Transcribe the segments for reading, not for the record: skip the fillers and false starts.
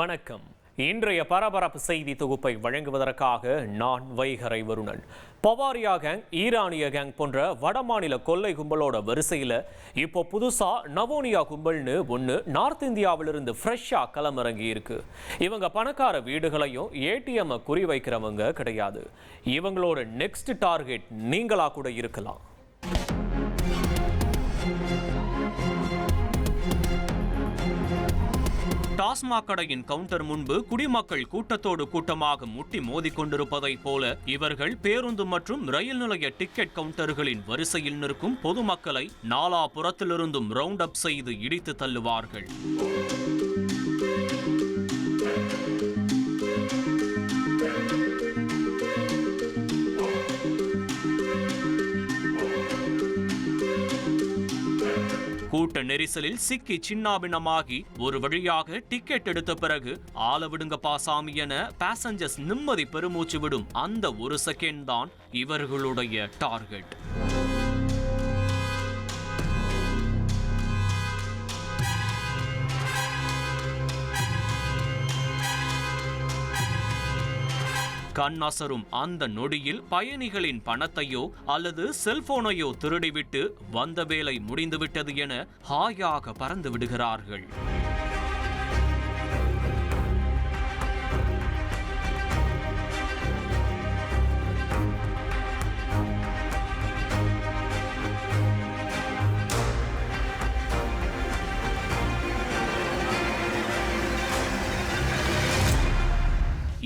வணக்கம். இன்றைய பரபரப்பு செய்தி தொகுப்பை வழங்குவதற்காக நான் வைகரை வருணன். பவாரியா கேங், ஈரானிய கேங் போன்ற வடமாநில கொள்ளை கும்பலோட வரிசையில் இப்போ புதுசா நவோனியா கும்பல்னு ஒன்று நார்த் இந்தியாவிலிருந்து ஃப்ரெஷ்ஷா களமிறங்கி இருக்கு. இவங்க பணக்கார வீடுகளையும் ஏடிஎம் குறி வைக்கிறவங்க கிடையாது. இவங்களோட நெக்ஸ்ட் டார்கெட் நீங்களா கூட இருக்கலாம். டாஸ்மாக் கடையின் கவுண்டர் முன்பு குடிமக்கள் கூட்டத்தோடு கூட்டமாக முட்டி மோதி கொண்டிருப்பதை போல இவர்கள் பேருந்து மற்றும் ரயில் நிலைய டிக்கெட் கவுண்டர்களின் வரிசையில் நிற்கும் பொதுமக்களை நாலாபுறத்திலிருந்தும் ரவுண்ட் அப் செய்து இடித்து தள்ளுவார்கள். கூட்ட நெரிசலில் சிக்கி சின்னாபின்னமாகி ஒரு வழியாக டிக்கெட் எடுத்த பிறகு ஆள விடுங்கப்பா சாமி என பாசஞ்சர்ஸ் நிம்மதி பெருமூச்சு விடும் அந்த ஒரு செகண்ட் தான் இவர்களுடைய டார்கெட். கண் அசரும் அந்த நொடியில் பயணிகளின் பணத்தையோ அல்லது செல்போனையோ திருடிவிட்டு வந்த வேலை முடிந்துவிட்டது என ஹாயாக பறந்து விடுகிறார்கள்.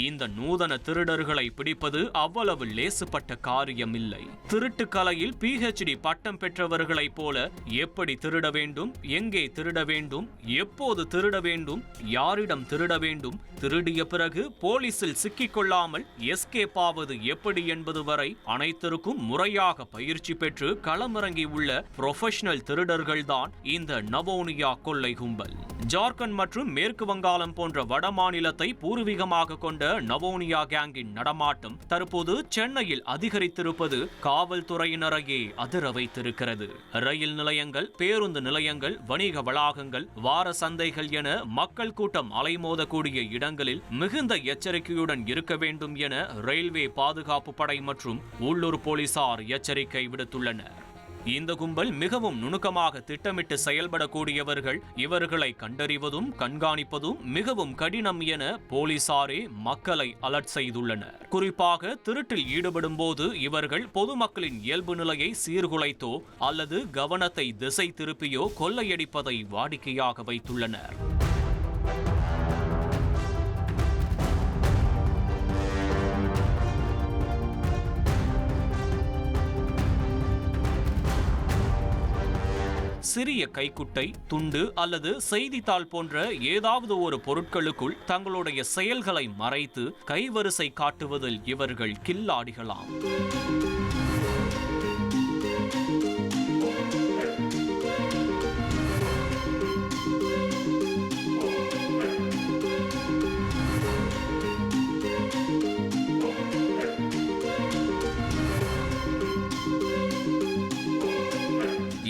இந்த நூதன திருடர்களை பிடிப்பது அவ்வளவு லேசுப்பட்ட காரியம் இல்லை. திருட்டு கலையில் PhD பட்டம் பெற்றவர்களைப் போல எப்படி திருட வேண்டும், எங்கே திருட வேண்டும், எப்போது திருட வேண்டும், யாரிடம் திருட வேண்டும், திருடிய பிறகு போலீசில் சிக்கிக்கொள்ளாமல் எஸ்கேப் ஆவது எப்படி என்பது வரை அனைத்திற்கும் முறையாக பயிற்சி பெற்று களமிறங்கி உள்ள ப்ரொஃபஷனல் திருடர்கள்தான் இந்த நவோனியா கொள்ளை கும்பல். ஜார்க்கண்ட் மற்றும் மேற்கு வங்காளம் போன்ற வட மாநிலத்தை பூர்வீகமாக கொண்ட நவோனியா கேங்கின் நடமாட்டம் தற்போது சென்னையில் அதிகரித்திருப்பது காவல்துறையினரையே அதிர வைத்திருக்கிறது. ரயில் நிலையங்கள், பேருந்து நிலையங்கள், வணிக வளாகங்கள், வார சந்தைகள் என மக்கள் கூட்டம் அலைமோதக்கூடிய இடங்களில் மிகுந்த எச்சரிக்கையுடன் இருக்க வேண்டும் என ரயில்வே பாதுகாப்பு படை மற்றும் உள்ளூர் போலீசார் எச்சரிக்கை விடுத்துள்ளனர். இந்த கும்பல் மிகவும் நுணுக்கமாக திட்டமிட்டு செயல்படக்கூடியவர்கள். இவர்களை கண்டறிவதும் கண்காணிப்பதும் மிகவும் கடினம் என போலீசாரே மக்களை அலர்ட் செய்துள்ளனர். குறிப்பாக திருட்டில் ஈடுபடும் போது இவர்கள் பொதுமக்களின் இயல்பு நிலையை சீர்குலைத்தோ அல்லது கவனத்தை திசை திருப்பியோ கொள்ளையடிப்பதை வாடிக்கையாக வைத்துள்ளனர். சிறிய கைக்குட்டை, துண்டு அல்லது செய்தித்தாள் போன்ற ஏதாவது ஒரு பொருட்களுக்குள் தங்களுடைய செயல்களை மறைத்து கைவரிசை காட்டுவதில் இவர்கள் கில்லாடிகளாம்.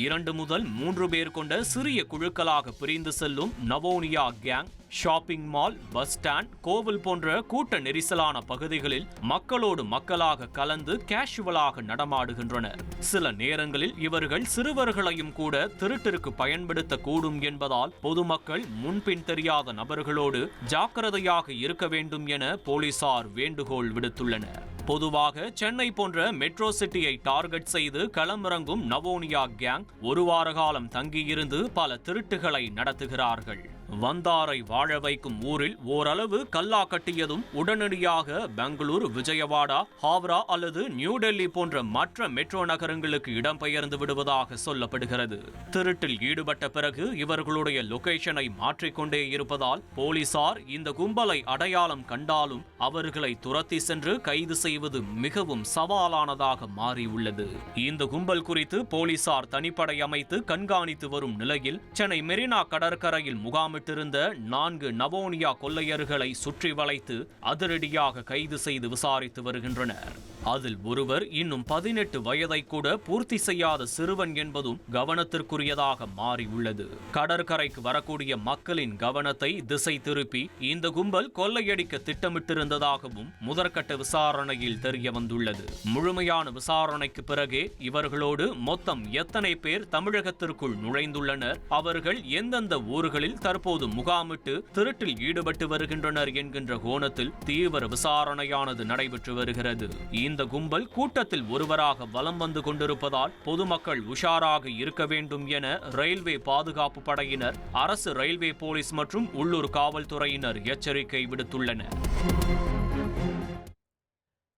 இரண்டு முதல் 3 பேர் கொண்ட சிறிய குழுக்களாக பிரிந்து செல்லும் நவோனியா gang shopping mall, bus stand, கோவில் போன்ற கூட்ட நெரிசலான பகுதிகளில் மக்களோடு மக்களாக கலந்து கேஷுவலாக நடமாடுகின்றனர். சில நேரங்களில் இவர்கள் சிறுவர்களையும் கூட திருட்டிற்கு பயன்படுத்த கூடும் என்பதால் பொதுமக்கள் முன்பின் தெரியாத நபர்களோடு ஜாக்கிரதையாக இருக்க வேண்டும் என போலீசார் வேண்டுகோள் விடுத்துள்ளனர். பொதுவாக சென்னை போன்ற மெட்ரோ சிட்டியை டார்கெட் செய்து களமிறங்கும் நவோனியா கேங் ஒரு வார காலம் தங்கியிருந்து பல திருட்டுகளை நடத்துகிறார்கள். வந்தாரை வாழ வைக்கும் ஊரில் ஓரளவு கல்லா கட்டியதும் உடனடியாக பெங்களூர், விஜயவாடா, ஹாவ்ரா அல்லது நியூ டெல்லி போன்ற மற்ற மெட்ரோ நகரங்களுக்கு இடம்பெயர்ந்து விடுவதாக சொல்லப்படுகிறது. திருட்டில் ஈடுபட்ட பிறகு இவர்களுடைய லொகேஷனை மாற்றிக்கொண்டே இருப்பதால் போலீசார் இந்த கும்பலை அடையாளம் கண்டாலும் அவர்களை துரத்தி சென்று கைது செய்வது மிகவும் சவாலானதாக மாறியுள்ளது. இந்த கும்பல் குறித்து போலீசார் தனிப்படை அமைத்து கண்காணித்து வரும் நிலையில் சென்னை மெரினா கடற்கரையில் முகாமிட்டிருந்த 4 நவோனியா கொள்ளையர்களை சுற்றி வளைத்து அதிரடியாக கைது செய்து விசாரித்து வருகின்றனர். அதில் ஒருவர் இன்னும் 18 வயதை கூட பூர்த்தி செய்யாத சிறுவன் என்பதும் கவனத்திற்குரியதாக மாறியுள்ளது. கடற்கரைக்கு வரக்கூடிய மக்களின் கவனத்தை திசை திருப்பி இந்த கும்பல் கொள்ளையடிக்க திட்டமிட்டிருந்ததாகவும் முதற்கட்ட விசாரணையில் தெரிய வந்துள்ளது. முழுமையான விசாரணைக்கு பிறகே இவர்களோடு மொத்தம் எத்தனை பேர் தமிழகத்திற்குள் நுழைந்துள்ளனர், அவர்கள் எந்தெந்த ஊர்களில் தற்போது முகாமிட்டு திருட்டில் ஈடுபட்டு வருகின்றனர் என்கின்ற கோணத்தில் தீவிர விசாரணையானது நடைபெற்று வருகிறது. இந்த கும்பல் கூட்டத்தில் ஒருவராக வலம் வந்து கொண்டிருப்பதால் பொதுமக்கள் உஷாராக இருக்க வேண்டும் என ரயில்வே பாதுகாப்பு படையினர், அரசு ரயில்வே போலீஸ் மற்றும் உள்ளூர் காவல்துறையினர் எச்சரிக்கை விடுத்துள்ளனர்.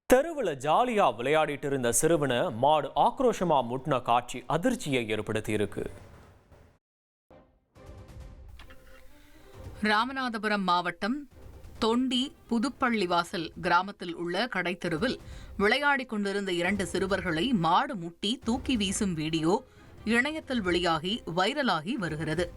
தெருவில் ஜாலியா விளையாடிட்டு இருந்த சிறுவனை மாடு ஆக்ரோஷமா முட்டின காட்சி அதிர்ச்சியை ஏற்படுத்தி இருக்கு. ராமநாதபுரம் மாவட்டம் தொண்டி புதுப்பள்ளிவாசல் கிராமத்தில் உள்ள கடைத்தெருவில் விளையாடிக் கொண்டிருந்த 2 சிறுவர்களை மாடு முட்டி தூக்கி வீசும் வீடியோ இணையத்தில் வெளியாகி வைரலாகி வருகிறது.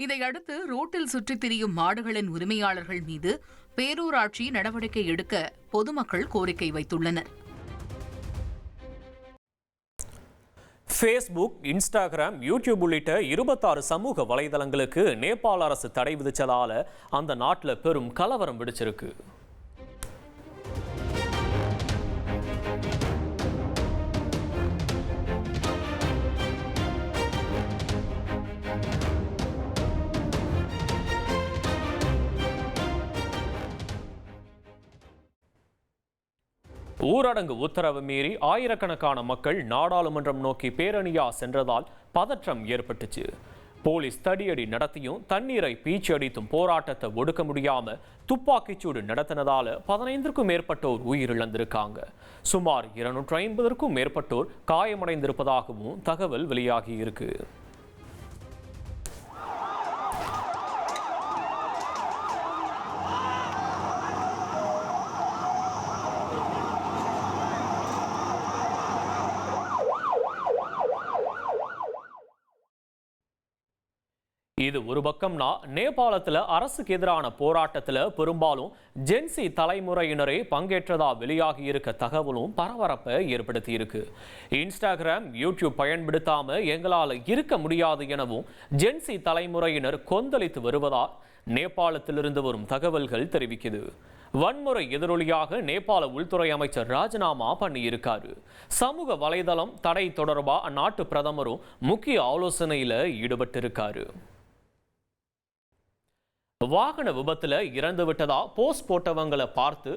இதையடுத்து ரோட்டில் சுற்றித் திரியும் மாடுகளின் உரிமையாளர்கள் மீது பேரூராட்சி நடவடிக்கை எடுக்க பொதுமக்கள் கோரிக்கை வைத்துள்ளனர். ஃபேஸ்புக், இன்ஸ்டாகிராம், யூடியூப் உள்ளிட்ட 26 சமூக வலைதளங்களுக்கு நேபாள அரசு தடை விதிச்சதால அந்த நாட்டில் பெரும் கலவரம் வெடிச்சிருக்கு. ஊரடங்கு உத்தரவு மீறி ஆயிரக்கணக்கான மக்கள் நாடாளுமன்றம் நோக்கி பேரணியா சென்றதால் பதற்றம் ஏற்பட்டுச்சு. போலீஸ் தடியடி நடத்தியும் தண்ணீரை பீச்சு அடித்தும் போராட்டத்தை ஒடுக்க முடியாம துப்பாக்கிச்சூடு நடத்தினதால 15க்கும் மேற்பட்டோர் உயிரிழந்திருக்காங்க. சுமார் 250க்கும் மேற்பட்டோர் காயமடைந்திருப்பதாகவும் தகவல் வெளியாகி இருக்கு. இது ஒரு பக்கம்னா, நேபாளத்தில் அரசுக்கு எதிரான போராட்டத்தில் பெரும்பாலும் ஜென்சி தலைமுறையினரே பங்கேற்றதா வெளியாகி இருக்க தகவலும் பரபரப்பை ஏற்படுத்தி இருக்கு. இன்ஸ்டாகிராம், யூடியூப் பயன்படுத்தாம எங்களால் இருக்க முடியாது எனவும் ஜென்சி தலைமுறையினர் கொந்தளித்து வருவதா நேபாளத்திலிருந்து வரும் தகவல்கள் தெரிவிக்குது. வன்முறை எதிரொலியாக நேபாள உள்துறை அமைச்சர் ராஜினாமா பண்ணியிருக்காரு. சமூக வலைதளம் தடை தொடர்பா அந்நாட்டு பிரதமரும் முக்கிய ஆலோசனையில ஈடுபட்டிருக்காரு. வாகன விபத்துல இறந்து விட்டதா போஸ்ட் போட்டவங்களை பார்த்து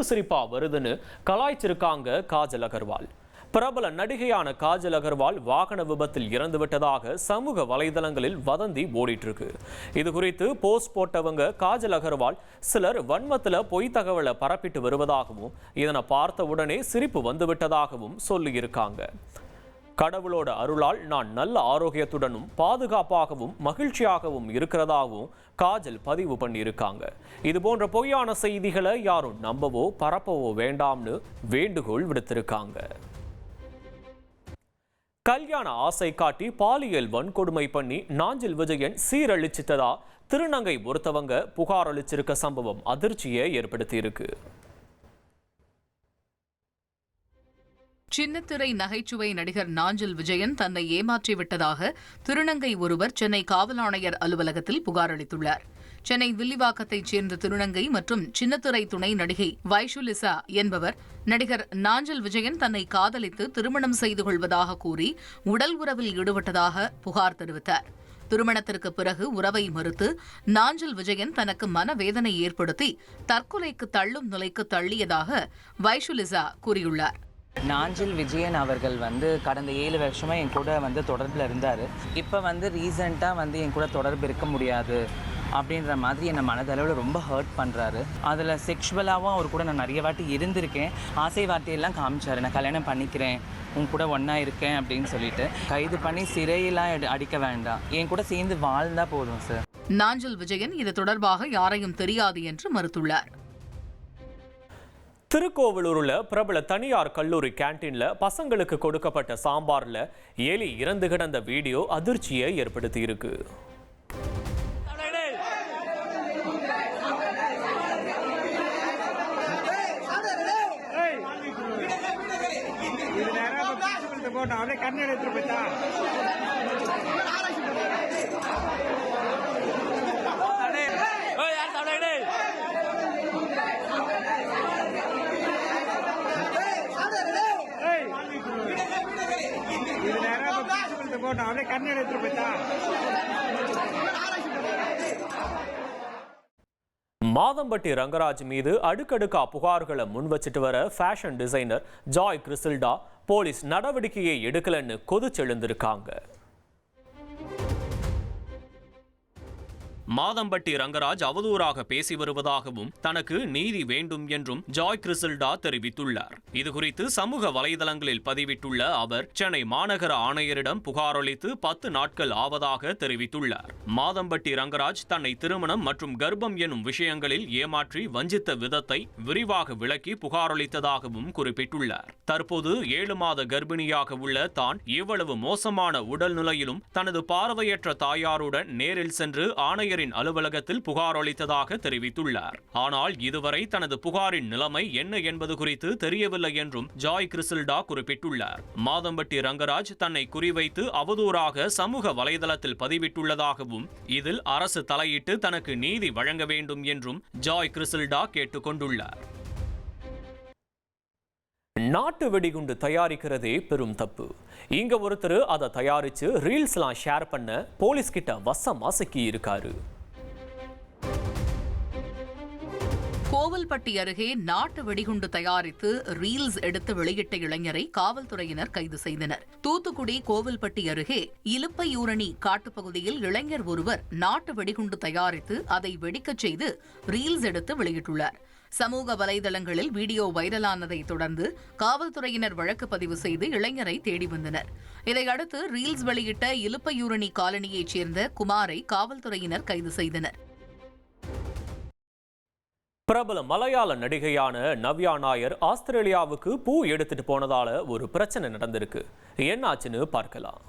சிரிப்பா வருதுன்னு கலாய்ச்சிருக்காங்க காஜல் அகர்வால். பிரபல நடிகையான காஜல் அகர்வால் வாகன விபத்தில் இறந்து விட்டதாக சமூக வலைதளங்களில் வதந்தி ஓடிட்டு இருக்கு. இது குறித்து போஸ்ட் போட்டவங்க காஜல் அகர்வால் சிலர் வன்மத்தில் பொய் தகவலை பரப்பிட்டு வருவதாகவும் இதனை பார்த்த உடனே சிரிப்பு வந்துவிட்டதாகவும் சொல்லியிருக்காங்க. கடவுளோட அருளால் நான் நல்ல ஆரோக்கியத்துடனும் பாதுகாப்பாகவும் மகிழ்ச்சியாகவும் இருக்கிறதாகவும் காஜல் பதிவு பண்ணியிருக்காங்க. இது போன்ற பொய்யான செய்திகளை யாரும் நம்பவோ பரப்பவோ வேண்டாம்னு வேண்டுகோள் விடுத்திருக்காங்க. கல்யாண ஆசை காட்டி பாலியல் வன்கொடுமை பண்ணி நாஞ்சில் விஜயன் சீரழிச்சிட்டதா திருநங்கை ஒருத்தவங்க புகார் அளிச்சிருக்க சம்பவம் அதிர்ச்சியை ஏற்படுத்தி இருக்கு. சின்னத்திரை நகைச்சுவை நடிகர் நாஞ்சில் விஜயன் தன்னை ஏமாற்றிவிட்டதாக திருநங்கை ஒருவர் சென்னை காவல் ஆணையர் அலுவலகத்தில் புகார் அளித்துள்ளார். சென்னை வில்லிவாக்கத்தைச் சேர்ந்த திருநங்கை மற்றும் சின்னத்திரை துணை நடிகை வைஷுலிசா என்பவர் நடிகர் நாஞ்சில் விஜயன் தன்னை காதலித்து திருமணம் செய்து கொள்வதாக கூறி உடல் உறவில் ஈடுபட்டதாக புகார் தெரிவித்தார். திருமணத்திற்கு பிறகு உறவை மறுத்து நாஞ்சில் விஜயன் தனக்கு மனவேதனை ஏற்படுத்தி தற்கொலைக்கு தள்ளும் நிலைக்கு தள்ளியதாக வைஷுலிசா கூறியுள்ளார். நாஞ்சில் விஜயன் அவர்கள் கடந்த 7 வருஷமாக என் கூட தொடர்பில் இருந்தார். இப்போ ரீசெண்டாக என் கூட தொடர்பு இருக்க முடியாது, அப்படின்ற மாதிரி என்னை மனதளவில் ரொம்ப ஹர்ட் பண்ணுறாரு. அதில் செக்ஷுவலாகவும் அவர் கூட நான் நிறைய வாட்டி இருந்திருக்கேன். ஆசை வார்த்தையெல்லாம் காமிச்சார், நான் கல்யாணம் பண்ணிக்கிறேன், உன் கூட ஒன்றா இருக்கேன் அப்படின்னு சொல்லிட்டு. கைது பண்ணி சிறையெல்லாம் அடிக்க வேண்டாம், என் கூட சேர்ந்து வாழ்ந்தா போதும் சார். நாஞ்சில் விஜயன் இது தொடர்பாக யாரையும் தெரியாது என்று மறுத்துள்ளார். திருக்கோவிலூர்ல பிரபல தனியார் கல்லூரி கேண்டீன்ல பசங்களுக்கு கொடுக்கப்பட்ட சாம்பார்ல எலி இறந்து கிடந்த வீடியோ அதிர்ச்சியை ஏற்படுத்தி இருக்கு. மாதம்பட்டி ரங்கராஜ் மீது அடுக்கடுக்கா புகார்களை முன் வச்சிட்டு வர fashion designer Joy Chrisilda police நடவடிக்கையை எடுக்கலன்னு கொதிச்செழுந்திருக்காங்க. மாதம்பட்டி ரங்கராஜ் அவதூறாக பேசி வருவதாகவும் தனக்கு நீதி வேண்டும் என்றும் ஜாய் கிறிசில்டா தெரிவித்துள்ளார். இதுகுறித்து சமூக வலைதளங்களில் பதிவிட்டுள்ள அவர் சென்னை மாநகர ஆணையரிடம் புகாரளித்து 10 நாட்கள் ஆவதாக தெரிவித்துள்ளார். மாதம்பட்டி ரங்கராஜ் தன்னை திருமணம் மற்றும் கர்ப்பம் எனும் விஷயங்களில் ஏமாற்றி வஞ்சித்த விதத்தை விரிவாக விளக்கி புகாரளித்ததாகவும் குறிப்பிட்டுள்ளார். தற்போது 7 மாத கர்ப்பிணியாக உள்ள தான் இவ்வளவு மோசமான உடல் நிலையிலும் தனது பார்வையற்ற தாயாருடன் நேரில் சென்று ஆணையர் அலுவலகத்தில் புகார் அளித்ததாக தெரிவித்துள்ளார். ஆனால் இதுவரை தனது புகாரின் நிலைமை என்ன என்பது குறித்து தெரியவில்லை என்றும் ஜாய் கிறிசில்டா குறிப்பிட்டுள்ளார். மாதம்பட்டி ரங்கராஜ் தன்னை குறிவைத்து அவதூறாக சமூக வலைதளத்தில் பதிவிட்டுள்ளதாகவும் இதில் அரசு தலையிட்டு தனக்கு நீதி வழங்க வேண்டும் என்றும் ஜாய் கிறிசில்டா கேட்டுக் கொண்டுள்ளார். நாட்டு வெடிகுண்டு தயாரிக்கிறதே பெரும் தப்பு. இங்க ஒருத்தர் அதை தயாரிச்சு ரீல்ஸ்லாம் ஷேர் பண்ண போலீஸ் கிட்ட வசமா சிக்கி இருக்காரு. கோவில்பட்டி அருகே நாட்டு வெடிகுண்டு தயாரித்து ரீல்ஸ் எடுத்து வெளியிட்ட இளைஞரை காவல்துறையினர் கைது செய்தனர். தூத்துக்குடி கோவில்பட்டி அருகே இலுப்பையூரணி காட்டுப்பகுதியில் இளைஞர் ஒருவர் நாட்டு வெடிகுண்டு தயாரித்து அதை வெடிக்கச் செய்து ரீல்ஸ் எடுத்து வெளியிட்டுள்ளார். சமூக வலைதளங்களில் வீடியோ வைரலானதை தொடர்ந்து காவல்துறையினர் வழக்கு பதிவு செய்து இளைஞரை தேடி வந்தனர். இதையடுத்து ரீல்ஸ் வெளியிட்ட இலுப்பையூரணி காலனியைச் சேர்ந்த குமாரை காவல்துறையினர் கைது செய்தனர். பிரபல மலையாள நடிகையான நவ்யா நாயர் ஆஸ்திரேலியாவுக்கு பூ எடுத்துட்டு போனதால ஒரு பிரச்சனை நடந்திருக்கு. என்னாச்சுன்னு பார்க்கலாம்.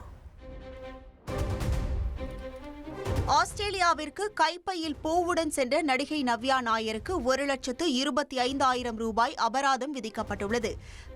ஆஸ்திரேலியாவிற்கு கைப்பையில் பூவுடன் சென்ற நடிகை நவ்யா நாயருக்கு 1,25,000 ரூபாய் அபராதம் விதிக்கப்பட்டுள்ளது.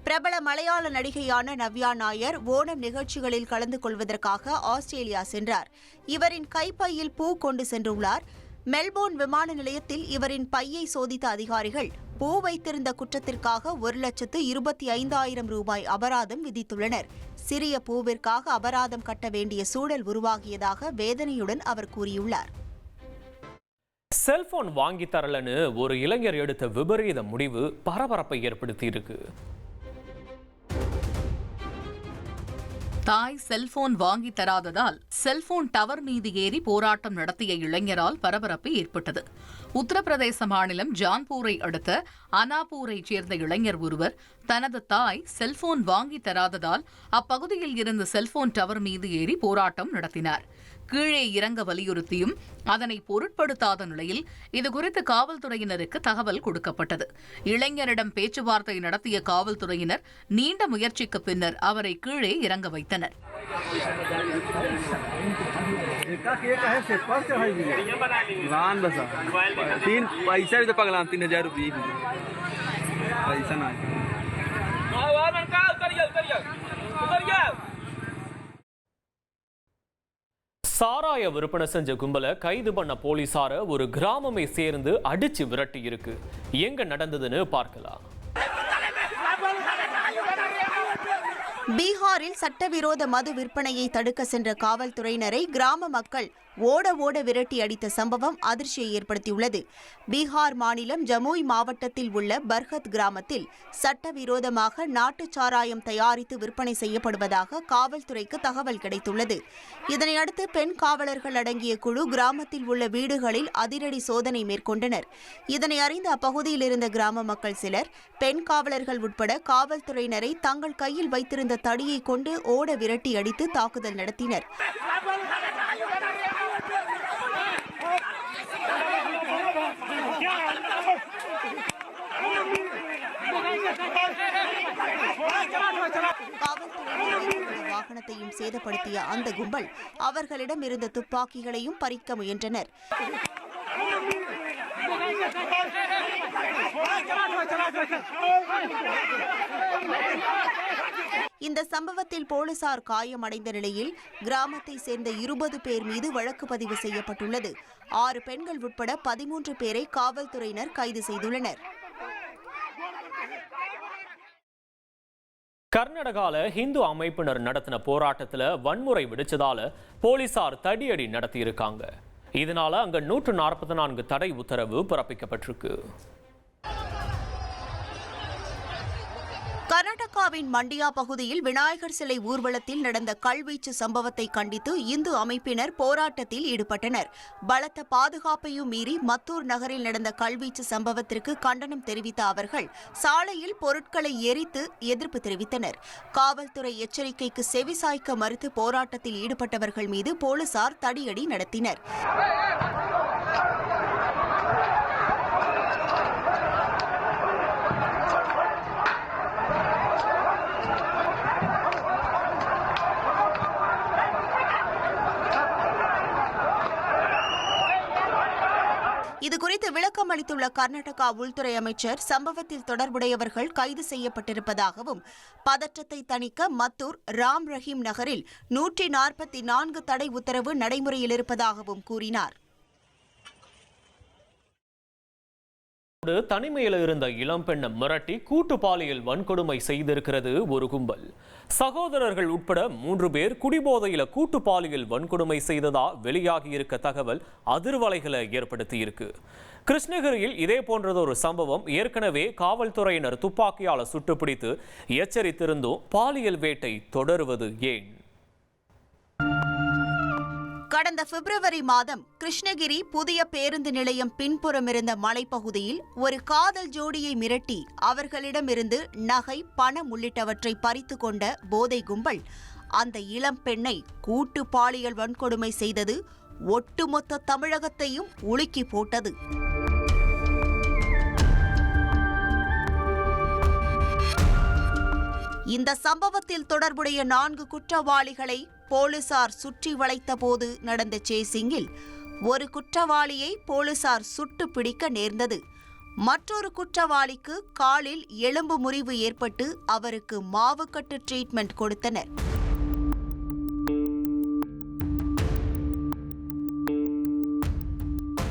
பிரபல மலையாள நடிகையான நவ்யா நாயர் ஓணம் நிகழ்ச்சிகளில் கலந்து கொள்வதற்காக ஆஸ்திரேலியா சென்றார். இவரின் கைப்பையில் பூ கொண்டு சென்றுள்ளார். மெல்போர்ன் விமான நிலையத்தில் இவரின் பையை சோதித்த அதிகாரிகள் பூ வைத்திருந்த குற்றத்திற்காக 1,25,000 ரூபாய் அபராதம் விதித்துள்ளனர். சிறிய பூவிற்காக அபராதம் கட்ட வேண்டிய சூழல் உருவாகியதாக வேதனையுடன் அவர் கூறியுள்ளார். செல்போன் வாங்கி தரலன்னு ஒரு இளைஞர் எடுத்த விபரீத முடிவு பரபரப்பை ஏற்படுத்தி இருக்கு. தாய் செல்போன் வாங்கி தராததால் செல்போன் டவர் மீது ஏறி போராட்டம் நடத்திய இளைஞரால் பரபரப்பு ஏற்பட்டது. உத்தரப்பிரதேச மாநிலம் ஜான்பூரை அடுத்த அனாப்பூரைச் சேர்ந்த இளைஞர் ஒருவர் தனது தாய் செல்போன் வாங்கி தராததால் அப்பகுதியில் இருந்த செல்போன் டவர் மீது ஏறி போராட்டம் நடத்தினார். கீழே இறங்க வலியுறுத்தியும் அதனை பொருட்படுத்தாத நிலையில் இதுகுறித்து காவல்துறையினருக்கு தகவல் கொடுக்கப்பட்டது. இளைஞரிடம் பேச்சுவார்த்தை நடத்திய காவல்துறையினர் நீண்ட முயற்சிக்கு பின்னர் அவரை கீழே இறங்க வைத்தனர். சாராய விற்பனை செஞ்ச கும்பலை கைது பண்ண போலீசார ஒரு கிராமமே சேர்ந்து அடிச்சு விரட்டி இருக்கு. எங்க நடந்ததுன்னு பார்க்கலாம். பீகாரில் சட்டவிரோத மது விற்பனையை தடுக்க சென்ற காவல்துறையினரை கிராம மக்கள் ஓட ஓட விரட்டி அடித்த சம்பவம் அதிர்ச்சியை ஏற்படுத்தியுள்ளது. பீகார் மாநிலம் ஜமுய் மாவட்டத்தில் உள்ள பர்கத் கிராமத்தில் சட்டவிரோதமாக நாட்டுச் சாராயம் தயாரித்து விற்பனை செய்யப்படுவதாக காவல்துறைக்கு தகவல் கிடைத்துள்ளது. இதனையடுத்து பெண் காவலர்கள் அடங்கிய குழு கிராமத்தில் உள்ள வீடுகளில் அதிரடி சோதனை மேற்கொண்டனர். இதனை அறிந்த அப்பகுதியில் இருந்த கிராம மக்கள் சிலர் பெண் காவலர்கள் உட்பட காவல்துறையினரை தங்கள் கையில் வைத்திருந்த தடியை கொண்டு ஓட விரட்டி அடித்து தாக்குதல் நடத்தினர். வாகனத்தையும் சேதப்படுத்திய அந்த கும்பல் அவர்களிடம் இருந்த துப்பாக்கிகளையும் பறிக்க முயன்றனர். இந்த சம்பவத்தில் போலீசார் காயமடைந்த நிலையில் கிராமத்தை சேர்ந்த 20 பேர் மீது வழக்கு பதிவு செய்யப்பட்டுள்ளது. 6 பெண்கள் உட்பட 13 பேரை காவல்துறையினர் கைது செய்துள்ளனர். கர்நாடகால ஹிந்து அமைப்பினர் நடத்தின போராட்டத்தில் வன்முறை விடுச்சதால போலீசார் தடியடி நடத்தியிருக்காங்க. இதனால அங்க 144 தடை உத்தரவு பிறப்பிக்கப்பட்டிருக்கு. கர்நாடகாவின் மண்டியா பகுதியில் விநாயகர் சிலை ஊர்வலத்தில் நடந்த கல்வீச்சு சம்பவத்தை கண்டித்து இந்து அமைப்பினர் போராட்டத்தில் ஈடுபட்டனர். பலத்த பாதுகாப்பையும் மீறி மத்தூர் நகரில் நடந்த கல்வீச்சு சம்பவத்திற்கு கண்டனம் தெரிவித்த அவர்கள் சாலையில் பொருட்களை எரித்து எதிர்ப்பு தெரிவித்தனர். காவல்துறை எச்சரிக்கைக்கு செவிசாய்க்க மறுத்து போராட்டத்தில் ஈடுபட்டவர்கள் மீது போலீசார் தடியடி நடத்தினர். இதுகுறித்து விளக்கம் அளித்துள்ள கர்நாடகா உள்துறை அமைச்சர் சம்பவத்தில் தொடர்புடையவர்கள் கைது செய்யப்பட்டிருப்பதாகவும் பதற்றத்தை தணிக்க மத்தூர் ராம் ரஹீம் நகரில் 144 தடை உத்தரவு நடைமுறையில் இருப்பதாகவும் கூறினார். தனிமையில் இருந்த இளம்பெண்ணை மிரட்டி கூட்டு பாலியல் வன்கொடுமை செய்திருக்கிறது ஒரு கும்பல். சகோதரர்கள் உட்பட 3 பேர் குடிபோதையில கூட்டு பாலியல் வன்கொடுமை செய்ததா வெளியாகி இருக்க தகவல் அதிர்வலைகளை ஏற்படுத்தி இருக்கு. கிருஷ்ணகிரியில் இதே போன்றதொரு சம்பவம் ஏற்கனவே காவல்துறையினர் துப்பாக்கியால சுட்டுப்பிடித்து எச்சரித்திருந்தும் பாலியல் வேட்டை தொடருவது ஏன்? கடந்த பிப்ரவரி மாதம் கிருஷ்ணகிரி புதிய பேருந்து நிலையம் பின்புறம் இருந்த மலைப்பகுதியில் ஒரு காதல் ஜோடியை மிரட்டி அவர்களிடமிருந்து நகை, பணம் உள்ளிட்டவற்றை பறித்து கொண்ட போதை கும்பல் அந்த இளம் பெண்ணை கூட்டு பாலியல் வன்கொடுமை செய்தது ஒட்டுமொத்த தமிழகத்தையும் உலுக்கி போட்டது. இந்த சம்பவத்தில் தொடர்புடைய 4 குற்றவாளிகளை போலீசார் சுற்றி வளைத்த போது நடந்த சேசிங்கில் ஒரு குற்றவாளியை போலீசார் சுட்டு பிடிக்க நேர்ந்தது. மற்றொரு குற்றவாளிக்கு காலில் எலும்பு முறிவு ஏற்பட்டு அவருக்கு மாவுக்கட்டு ட்ரீட்மெண்ட் கொடுத்தனர்.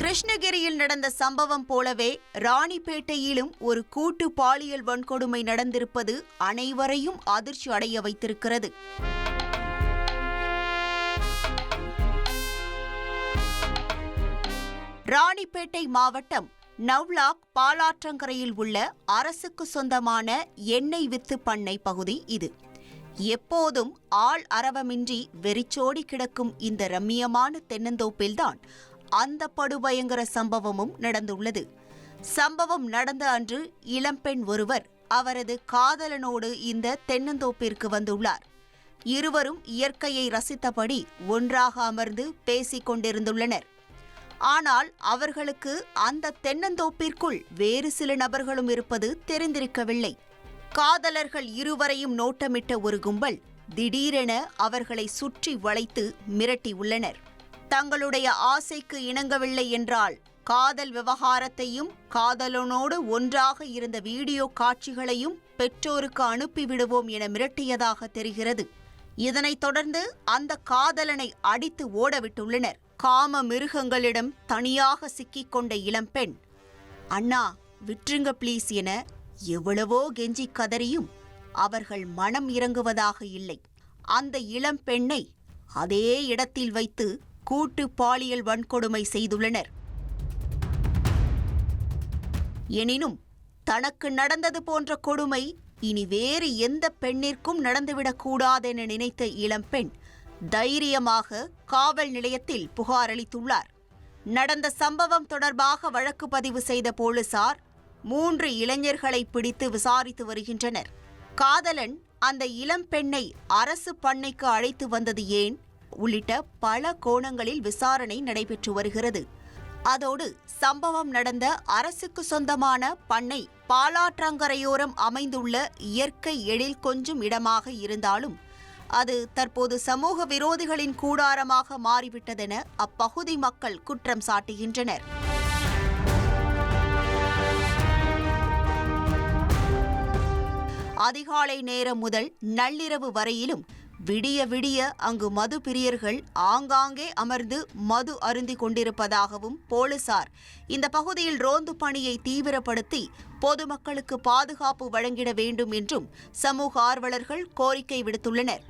கிருஷ்ணகிரியில் நடந்த சம்பவம் போலவே ராணிப்பேட்டையிலும் ஒரு கூட்டு பாலியல் வன்கொடுமை நடந்திருப்பது அனைவரையும் அதிர்ச்சி அடைய வைத்திருக்கிறது. ராணிப்பேட்டை மாவட்டம் நவ்லாக் பாலாற்றங்கரையில் உள்ள அரசுக்கு சொந்தமான எண்ணெய் வித்து பண்ணை பகுதி இது. எப்போதும் ஆள் அரவமின்றி வெறிச்சோடி கிடக்கும் இந்த ரம்மியமான தென்னந்தோப்பில்தான் அந்த படுபயங்கர சம்பவமும் நடந்துள்ளது. சம்பவம் நடந்த அன்று இளம்பெண் ஒருவர் அவரது காதலனோடு இந்த தென்னந்தோப்பிற்கு வந்துள்ளார். இருவரும் இயற்கையை ரசித்தபடி ஒன்றாக அமர்ந்து பேசிக் கொண்டிருந்துள்ளனர். ஆனால் அவர்களுக்கு அந்த தென்னந்தோப்பிற்குள் வேறு சில நபர்களும் இருப்பது தெரிந்திருக்கவில்லை. காதலர்கள் இருவரையும் நோட்டமிட்ட ஒரு கும்பல் திடீரென அவர்களை சுற்றி வளைத்து மிரட்டியுள்ளனர். தங்களுடைய ஆசைக்கு இணங்கவில்லை என்றால் காதல் விவகாரத்தையும் காதலனோடு ஒன்றாக இருந்த வீடியோ காட்சிகளையும் பெற்றோருக்கு அனுப்பிவிடுவோம் என மிரட்டியதாக தெரிகிறது. இதனைத் தொடர்ந்து அந்த காதலனை அடித்து ஓடவிட்டுள்ளனர். காம மிருகங்களிடம் தனியாக சிக்கிக்கொண்ட இளம்பெண், அண்ணா விட்டுருங்க ப்ளீஸ் என எவ்வளவோ கெஞ்சி கதறியும் அவர்கள் மனம் இறங்குவதாக இல்லை. அந்த இளம்பெண்ணை அதே இடத்தில் வைத்து கூட்டு பாலியல் வன்கொடுமை செய்துள்ளனர். எனினும் தனக்கு நடந்தது போன்ற கொடுமை இனி வேறு எந்த பெண்ணிற்கும் நடந்துவிடக்கூடாதென நினைத்த இளம்பெண் தைரியமாக காவல் நிலையத்தில் புகார் அளித்துள்ளார். நடந்த சம்பவம் தொடர்பாக வழக்கு பதிவு செய்த போலீசார் 3 இளைஞர்களை பிடித்து விசாரித்து வருகின்றனர். காதலன் அந்த இளம்பெண்ணை அரசு பண்ணைக்கு அழைத்து வந்தது ஏன் உள்ளிட்ட பல கோணங்களில் விசாரணை நடைபெற்று வருகிறது. அதோடு சம்பவம் நடந்த அரசுக்கு சொந்தமான பண்ணை பாலாற்றங்கரையோரம் அமைந்துள்ள இயற்கை எழில் கொஞ்சும் இடமாக இருந்தாலும் அது தற்போது சமூக விரோதிகளின் கூடாரமாக மாறிவிட்டதென அப்பகுதி மக்கள் குற்றம் சாட்டுகின்றனர். அதிகாலை நேரம் முதல் நள்ளிரவு வரையிலும் விடிய விடிய அங்கு மது பிரியர்கள் ஆங்காங்கே அமர்ந்து மது அருந்திக் கொண்டிருப்பதாகவும் போலீசார் இந்த பகுதியில் ரோந்து பணியை தீவிரப்படுத்தி பொதுமக்களுக்கு பாதுகாப்பு வழங்கிட வேண்டும் என்றும் சமூக ஆர்வலர்கள் கோரிக்கை விடுத்துள்ளனர்.